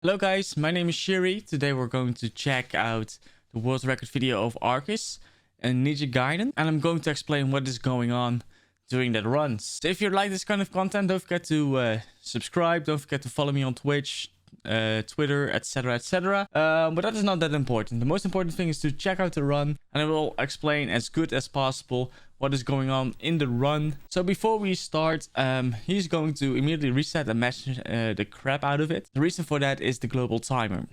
Hello guys, my name is Shuri. Today we're going to check out the world record video of Arcus and Ninja Gaiden, and I'm going to explain what is going on during that run. So if you like this kind of content, don't forget to subscribe, don't forget to follow me on Twitch, Twitter, etc, etc. But that is not that important. The most important thing is to check out the run, and I will explain as good as possible what is going on in the run. So before we start, he's going to immediately reset and match the crap out of it. The reason for that is the global timer.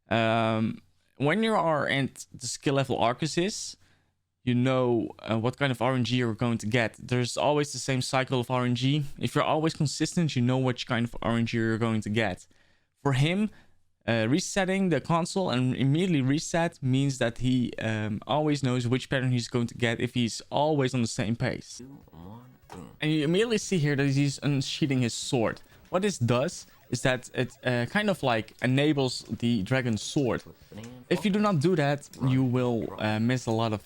When you are at the skill level Arcus is, you know what kind of RNG you're going to get. There's always the same cycle of RNG. If you're always consistent, you know which kind of RNG you're going to get. For him, resetting the console and immediately reset means that he always knows which pattern he's going to get if he's always on the same pace. And you immediately see here that he's unsheathing his sword. What this does is that it kind of like enables the dragon's sword. If you do not do that, you will miss a lot of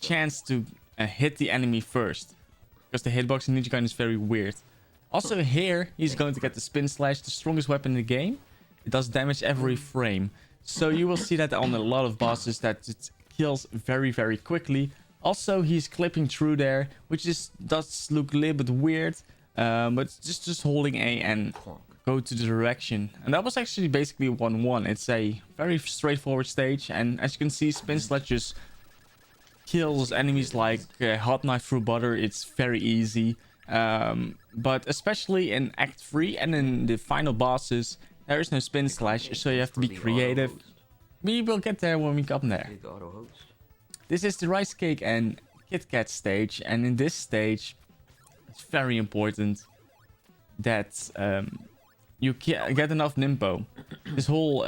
chance to hit the enemy first, because the hitbox in Ninja Gaiden is very weird. Also here, he's going to get the spin slash, the strongest weapon in the game. It does damage every frame. So you will see that on a lot of bosses that it kills very, very quickly. Also, he's clipping through there, which does look a little bit weird. But just holding A and go to the direction. And that was actually basically 1-1. It's a very straightforward stage. And as you can see, spin slash just kills enemies like hot knife through butter. It's very easy. But especially in Act 3 and in the final bosses, there is no spin slash, so you have to be creative. We will get there when we come there. This is the Rice Cake and Kit Kat stage, and in this stage, it's very important that you get enough Nimpo. This whole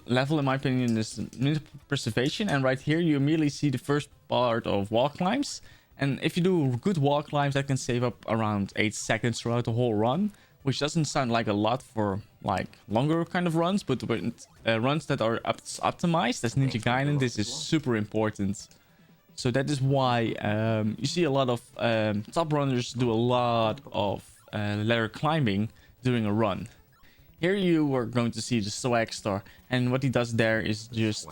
level, in my opinion, is Ninja Preservation, and right here you immediately see the first part of wall climbs. And if you do good wall climbs, that can save up around 8 seconds throughout the whole run, which doesn't sound like a lot for like longer kind of runs, but with runs that are optimized as Ninja Gaiden, this is super important. So that is why you see a lot of top runners do a lot of ladder climbing during a run. Here you are going to see the swag star, and what he does there is just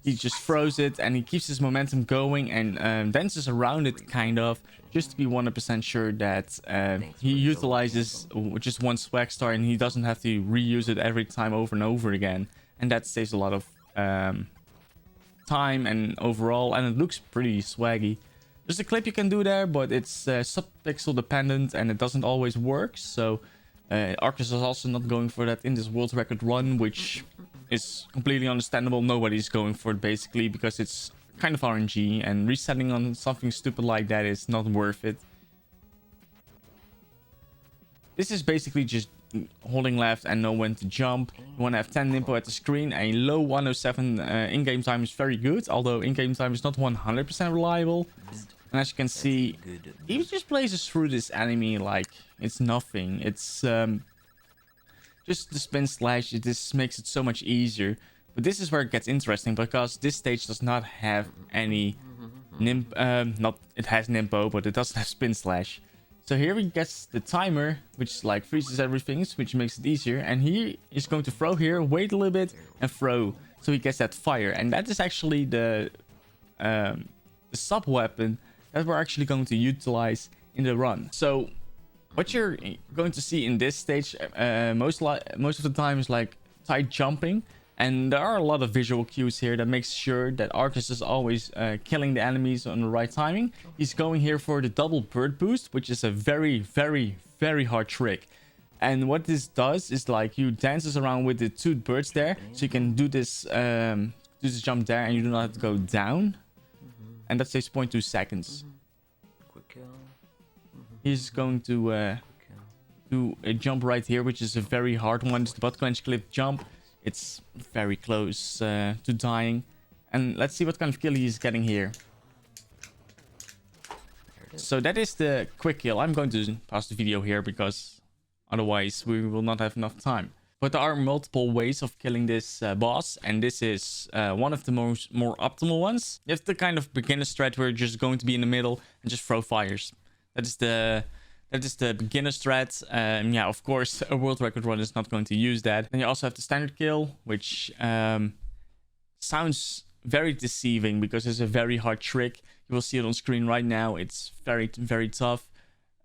he just throws it and he keeps his momentum going and dances around it kind of, just to be 100% sure that he utilizes just one swag star and he doesn't have to reuse it every time over and over again. And that saves a lot of time and overall, and it looks pretty swaggy. There's a clip you can do there, but it's sub-pixel dependent and it doesn't always work. So Arcus is also not going for that in this world record run, which is completely understandable. Nobody's going for it basically, because it's kind of RNG, and resetting on something stupid like that is not worth it. This is basically just holding left and know when to jump. You want to have 10 Nimpo at the screen. A low 107 in-game time is very good, although in-game time is not 100% reliable. And as you can see, he just blazes through this enemy like it's nothing. It's just the spin slash, this makes it so much easier. But this is where it gets interesting, because this stage does not have any it has Nimpo, but it doesn't have spin slash. So here he gets the timer, which like freezes everything, which makes it easier. And he is going to throw here, wait a little bit, and throw. So he gets that fire. And that is actually the sub weapon that we're actually going to utilize in the run. So what you're going to see in this stage most of the time is like tight jumping, and there are a lot of visual cues here that makes sure that Arcus is always killing the enemies on the right timing. He's going here for the double bird boost, which is a very, very, very hard trick. And what this does is like you dances around with the two birds there, so you can do this jump there and you do not have to go down, and that saves 0.2 seconds. He's going to do a jump right here, which is a very hard one. It's the butt clench clip jump. It's very close to dying. And let's see what kind of kill he's getting here. So that is the quick kill. I'm going to pause the video here, because otherwise we will not have enough time. But there are multiple ways of killing this boss, and this is one of the more optimal ones. You have the kind of beginner strat where you're just going to be in the middle and just throw fires. That is the That is the beginner strat. Yeah, of course, a world record run is not going to use that. Then you also have the standard kill, which sounds very deceiving because it's a very hard trick. You will see it on screen right now. It's very, very tough.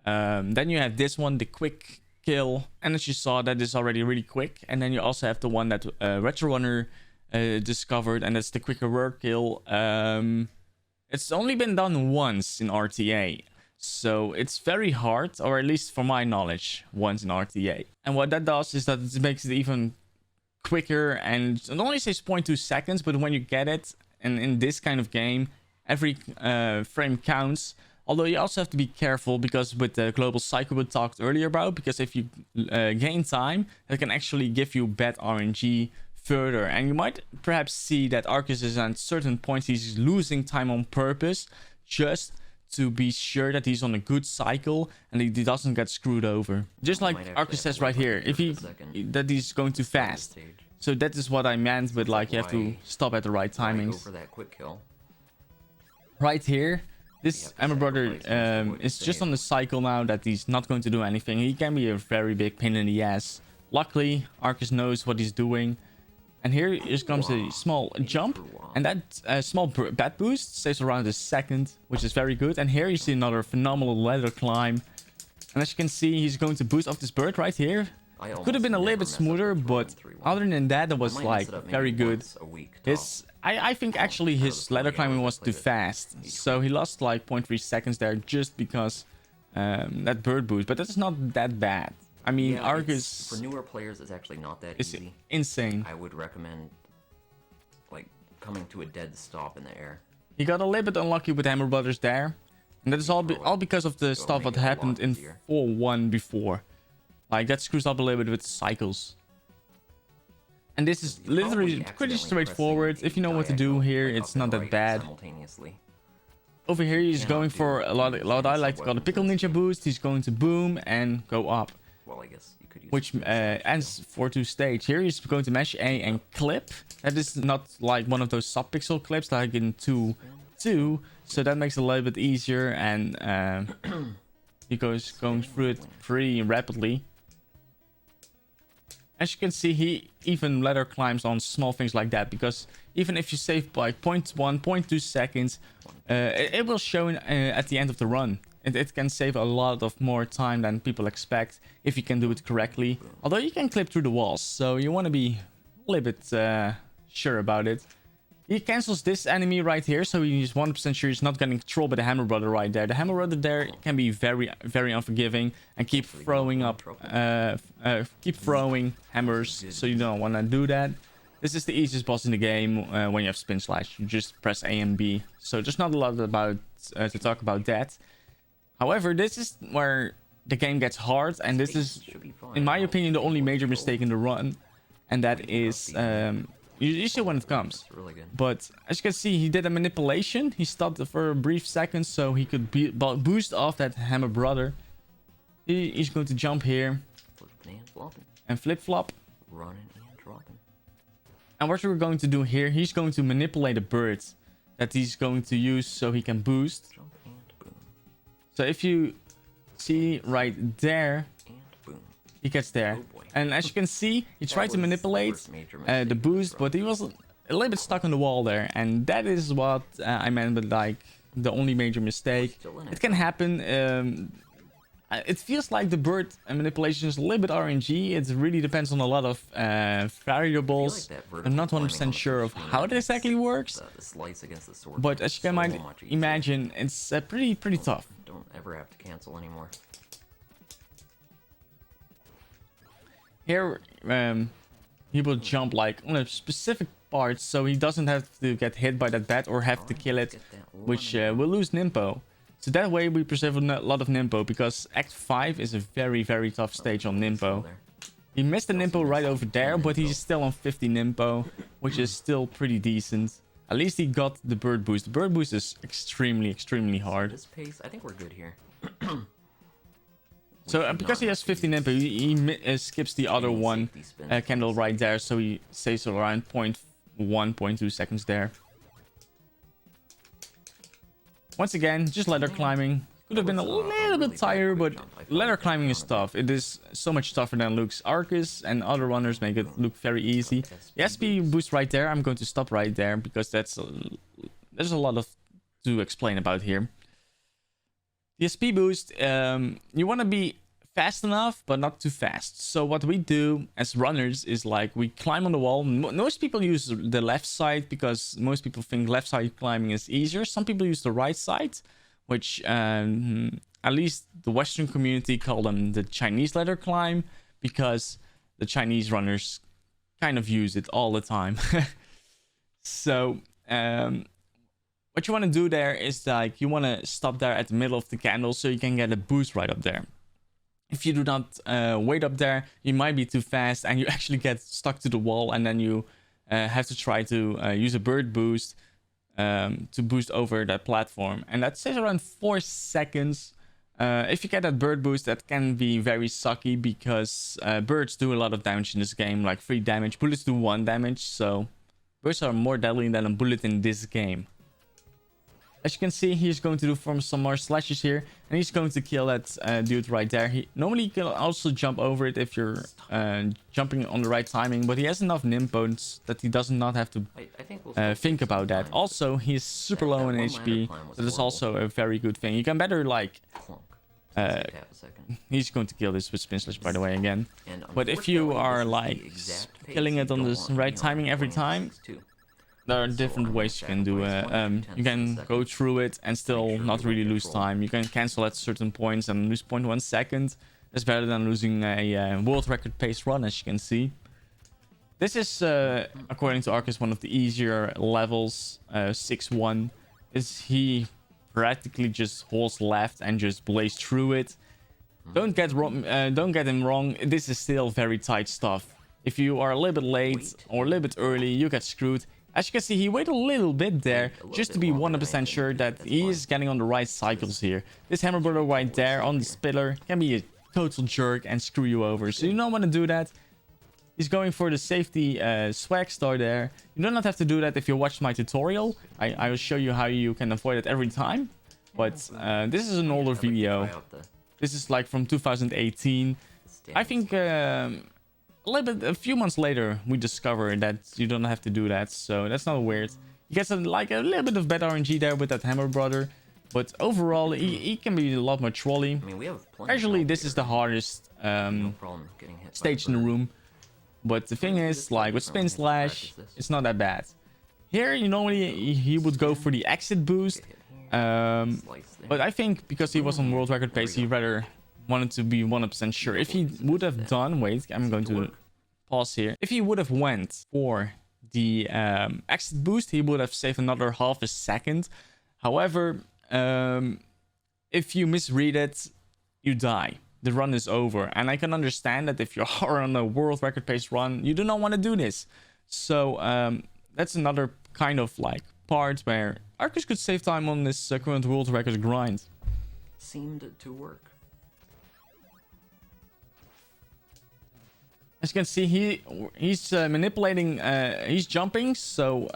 Then you have this one, the quick kill. And as you saw, that is already really quick. And then you also have the one that Retro Runner discovered, and that's the quicker work kill. It's only been done once in RTA. So it's very hard, or at least for my knowledge, once in RTA. And what that does is that it makes it even quicker, and it only says 0.2 seconds, but when you get it, and in this kind of game, every frame counts. Although you also have to be careful, because with the global cycle we talked earlier about, because if you gain time, that can actually give you bad RNG further. And you might perhaps see that Arcus is at certain points, he's losing time on purpose, just to be sure that he's on a good cycle and he doesn't get screwed over. Just like Arcus says right here, if that he's going too fast. So that is what I meant with, like, you have to stop at the right timings. Right here, this Emma brother is just on the cycle now that he's not going to do anything. He can be a very big pain in the ass. Luckily, Arcus knows what he's doing. And here comes a small jump, and that small bat boost stays around a second, which is very good. And here you see another phenomenal ladder climb. And as you can see, he's going to boost off this bird right here. Could have been a little bit smoother, but other than that, it was like very good. I think actually his ladder climbing was too fast, so he lost like 0.3 seconds there just because that bird boost. But that's not that bad. I mean, Arcus, for newer players, it's actually not that easy. Insane. I would recommend like coming to a dead stop in the air. He got a little bit unlucky with Hammer Brothers there, and that is all because of the stuff that happened in 4-1 before. Like, that screws up a little bit with the cycles. And this is literally pretty straightforward. If you know what to do here, it's not that bad. Over here, he's going for a lot I like to call a pickle ninja boost. He's going to boom and go up. Well, I guess you could use which ends 4-2 stage. Here he's going to mash A and clip. That is not like one of those sub-pixel clips like in 2-2. So that makes it a little bit easier, and he goes going through it pretty rapidly. As you can see, he even ladder climbs on small things like that, because even if you save by 0.1, 0.2 seconds, it will show at the end of the run. It can save a lot of more time than people expect if you can do it correctly. Although you can clip through the walls, so you want to be a little bit sure about it. He cancels this enemy right here, so he's 100% sure he's not getting controlled by the Hammer Brother right there. The Hammer Brother there can be very, very unforgiving and keep throwing up, keep throwing hammers, so you don't want to do that. This is the easiest boss in the game when you have Spin Slash. You just press A and B, so there's not a lot about to talk about that. However, this is where the game gets hard, and this is, in my opinion, the only major mistake in the run, and that is you see when it comes. But as you can see, he did a manipulation. He stopped for a brief second so he could boost off that Hammer Brother. He's going to jump here and flip-flop. And what we're going to do here, he's going to manipulate a bird that he's going to use so he can boost. So if you see right there, he gets there. And as you can see, he tried to manipulate the boost, but he was a little bit stuck on the wall there. And that is what I meant with, like, the only major mistake. It can happen. It feels like the bird manipulation is a little bit RNG. It really depends on a lot of variables. I'm not 100% sure of how it exactly works. But as you can imagine, it's pretty tough. Don't ever have to cancel anymore. Here, he will jump like on a specific part, so he doesn't have to get hit by that bat or have to kill it, which will lose Nimpo. So that way we preserve a lot of Nimpo, because Act 5 is a very, very tough stage on Nimpo. He missed the Nimpo right over there, but he's still on 50 Nimpo, which is still pretty decent. At least he got the bird boost. The bird boost is extremely, extremely hard. This pace, I think we're good here. So because he has 50 Nimpo, he skips the other one candle right there, so he stays around 0.1, 0.2 seconds there. Once again, just ladder climbing. Could have been a little bit tighter, but ladder climbing is tough. It is so much tougher than it looks. Arcus and other runners make it look very easy. The SP boost right there. I'm going to stop right there because there's a lot of to explain about here. The SP boost, you want to be fast enough, but not too fast. So what we do as runners is like we climb on the wall. Most people use the left side because most people think left side climbing is easier. Some people use the right side, which at least the Western community call them the Chinese ladder climb because the Chinese runners kind of use it all the time. So what you want to do there is like you want to stop there at the middle of the candle so you can get a boost right up there. If you do not wait up there, you might be too fast and you actually get stuck to the wall, and then you have to try to use a bird boost to boost over that platform. And that says around 4 seconds. If you get that bird boost, that can be very sucky because birds do a lot of damage in this game, like 3 damage. Bullets do 1 damage, so birds are more deadly than a bullet in this game. As you can see, he's going to do some more slashes here, and he's going to kill that dude right there. Normally you can also jump over it if you're jumping on the right timing, but he has enough nimbos that he does not have to think about that. Also, he's super low in HP, so that's also a very good thing. You can better like... he's going to kill this with spin slash, by the way, again. But if you are like killing it on this right timing every time, there are different ways you can do it. You can go through it and still not really lose time. You can cancel at certain points and lose 0.1 second. That's better than losing a world record pace run, as you can see. This is, according to Arcus, one of the easier levels. 6-1 is he practically just holds left and just blaze through it. Don't get him wrong. This is still very tight stuff. If you are a little bit late or a little bit early, you get screwed. As you can see, he waited a little bit there just to be 100% sure that he is getting on the right cycles here. This hammer brother right there on the spiller can be a total jerk and screw you over. So you don't want to do that. He's going for the safety swag star there. You do not have to do that if you watch my tutorial. I will show you how you can avoid it every time. But this is an older video. This is like from 2018. I think... a few months later, we discovered that you don't have to do that, so that's not weird. He gets like a little bit of bad RNG there with that hammer brother, but overall, he can be a lot more trolley. Actually, this is the hardest stage in the room, but the thing is, like with spin slash, it's not that bad. Here, normally he would go for the exit boost, but I think because he was on world record pace, he rather wanted to be 100% sure. If he would have done, wait, I'm going to pause here. If he would have went for the exit boost, he would have saved another half a second. However, if you misread it, you die. The run is over. And I can understand that if you are on a world record pace run, you do not want to do this. So that's another kind of like part where Arcus could save time on this current world record grind. Seemed to work. As you can see, he's manipulating, he's jumping, so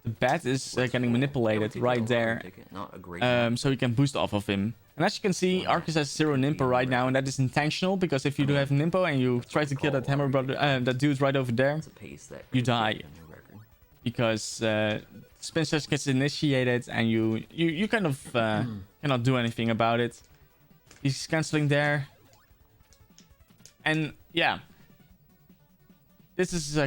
the bat is getting manipulated right there, so you can boost off of him. And as you can see, Arcus has 0 Nimpo right now, and that is intentional, because if you do have Nimpo and you try to kill that hammer brother, that dude right over there, you die. Because spin slash gets initiated, and you kind of cannot do anything about it. He's canceling there. And yeah. This is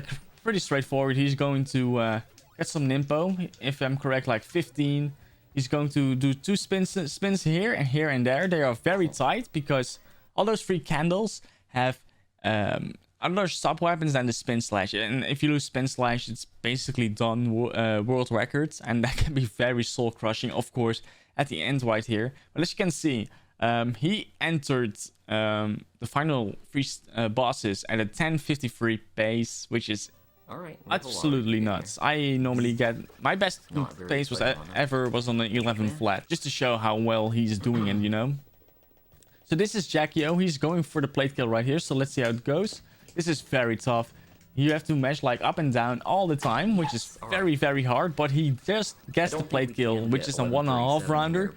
pretty straightforward. He's going to get some Nimpo, if I'm correct, like 15. He's going to do 2 spins here and there. They are very tight because all those 3 candles have other sub weapons than the spin slash. And if you lose spin slash, it's basically done world records, and that can be very soul crushing, of course, at the end right here. But as you can see, he entered the final 3 bosses at a 10:53 pace, which is absolutely nuts. I normally get my best pace ever was on the 11 flat, just to show how well he's doing it, you know. So this is Jackio. He's going for the plate kill right here. So let's see how it goes. This is very tough. You have to mash like up and down all the time, which is very, very hard. But he just gets the plate kill, which is a 1.5 rounder.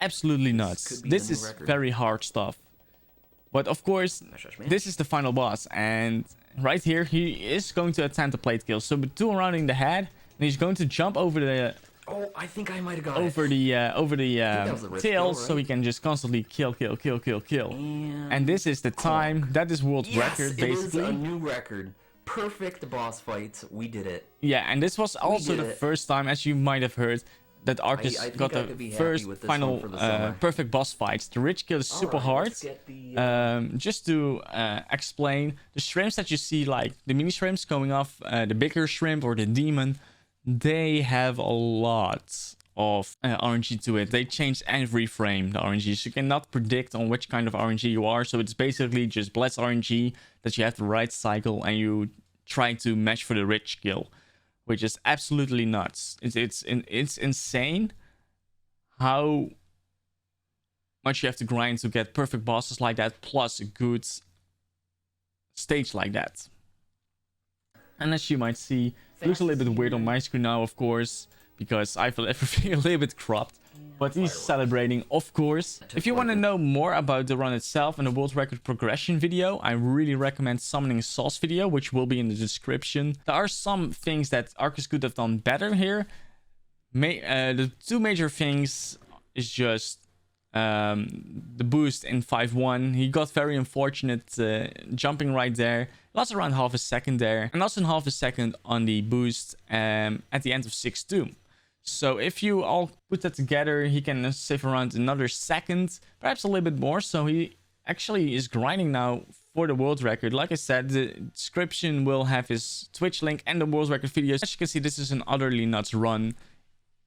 absolutely nuts. could be This the new is record. very hard stuff. But of course, this is the final boss, and right here he is going to attempt a plate kill. So with 2 around in the head, and he's going to jump over the Oh, I think I might have got over it. the was the wrist tail, kill, so right? he can just constantly kill. And And this is the time. That is world yes, record, it is basically. a new record. Perfect boss fights. We did it. Yeah, and this was also did the it. first time, as you might have heard, that Arcus I think got I the could be happy first with this final one for the summer. perfect boss fights. The Rich Kill is super hard. Let's get the, Just to explain, the shrimps that you see, like the mini shrimps going off, the bigger shrimp or the demon, they have a lot of RNG to it. They change every frame, the RNG, so you cannot predict on which kind of RNG you are. So it's basically just blessed RNG that you have the right cycle and you try to match for the rich kill, which is absolutely nuts. It's insane how much you have to grind to get perfect bosses like that, plus a good stage like that. And as you might see, it looks a little bit weird on my screen now, of course, because I feel everything a little bit cropped. But he's celebrating, of course. If you want to know more about the run itself and the world record progression video, I really recommend Summoning Sauce video, which will be in the description. There are some things that Arcus could have done better here. The 2 major things is just the boost in 5-1. He got very unfortunate jumping right there. Lost around half a second there. And also half a second on the boost at the end of 6-2. So if you all put that together, he can save around another second, perhaps a little bit more. So he actually is grinding now for the world record. Like I said, the description will have his Twitch link and the world record videos. As you can see, this is an utterly nuts run.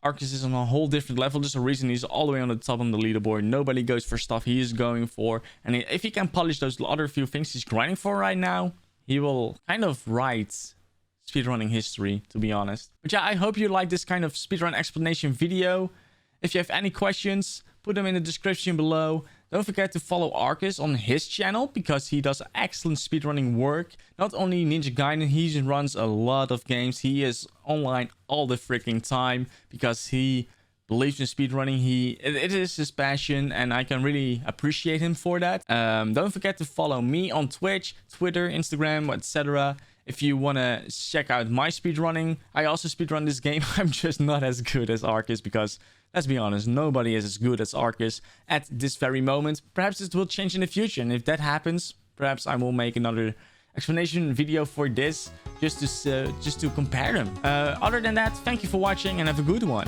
Arcus is on a whole different level. There's a reason he's all the way on the top on the leaderboard. Nobody goes for stuff he is going for. And if he can polish those other few things he's grinding for right now, he will kind of write speedrunning history, to be honest. But yeah, I hope you like this kind of speedrun explanation video. If you have any questions, put them in the description below. Don't forget to follow Arcus on his channel, because he does excellent speedrunning work. Not only Ninja Gaiden, he runs a lot of games. He is online all the freaking time because he believes in speedrunning. It is his passion, and I can really appreciate him for that. Don't forget to follow me on Twitch, Twitter, Instagram, etc. If you want to check out my speedrunning, I also speedrun this game. I'm just not as good as Arcus because, let's be honest, nobody is as good as Arcus at this very moment. Perhaps it will change in the future, and if that happens, perhaps I will make another explanation video for this just to compare them. Other than that, thank you for watching and have a good one.